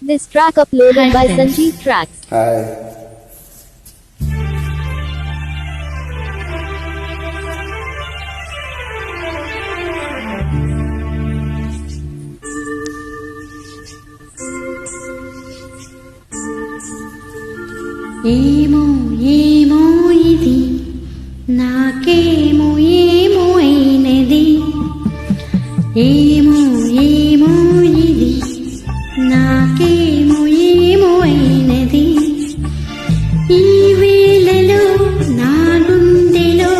This track uploaded by Sanjeev Tracks. Hi. ఏమో ఏమో ఇది నాకేమో ఏమో అయినది ఏమో ఏమో ఇది నాకేమో ఏమో అయినది ఈ వేళలో నా గుండెలో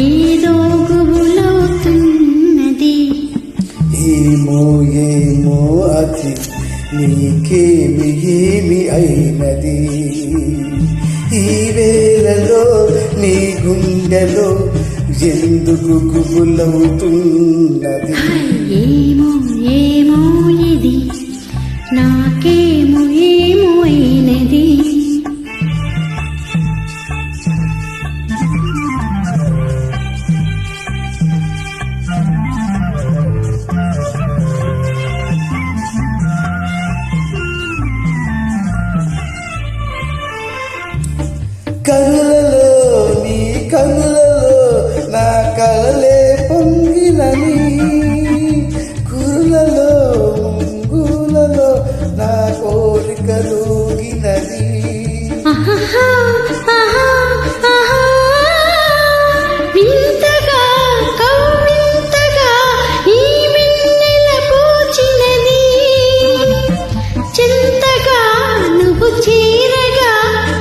ఏదో గుబులవుతున్నది ఏమో ఏమో అది నీకేమి ఏమి అయినది ఈ వేళలో నీ గుండెలో ఎందుకు గుబులవుతున్నది ఏమో ఏమో ఇది నాకేమో ఏమో అయినది కనులలో నీ కనులలో నా కలలే పొంగినని కురులలో ముంగులలో నా కోరికలోగినని వింతగా కవ్వింతగా ఈ వెన్నెల పూచినది చింతగా నువ్వు చేరగా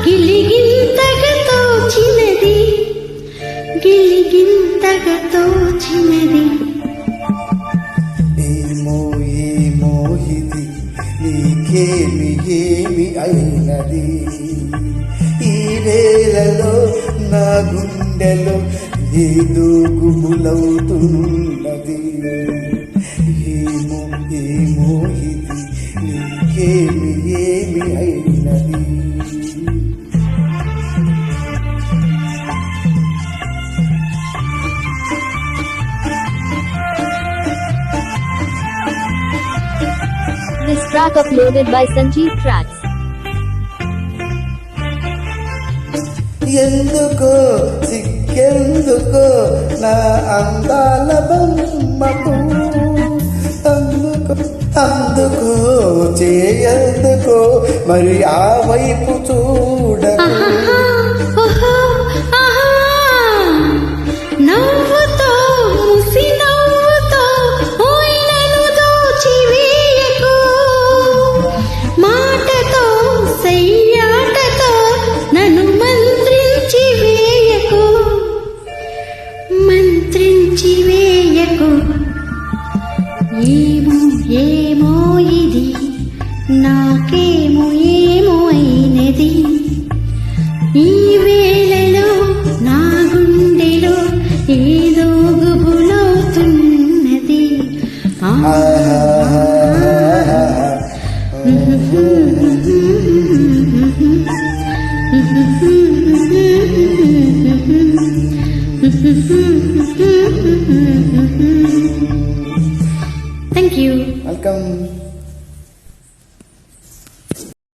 గిలిగింతగా తోచినది గిలిగింతగా తోచినది ఏమో ఏమో ఇది నీకేమి ఏమి అయినది ఈ వేళలో నా గుండెలో ఏదో గుబులవుతున్నది ఏమో ఏమో ఇది నీకేమి ఏమి అయినది This track uploaded by Sanjeev Tracks. ఎందుకో సిగ్గెందుకో నా అందాల బొమ్మకు అందుకో చేయెందుకో మరి ఆ వైపు చూడకు నవ్వుతో ముసి నవ్వుతో ఊయలను దోచివేయకు మాటతో సయ్యాటతో నన్ను మంత్రించి వేయకు మంత్రించి వేయకు ఏమో ఏమో ఇది నాకేమో ఏమో అయినది ఈ వేళలో నా గుండెలో ఏదో గుబులవుతున్నది Thank you. వెల్కమ్.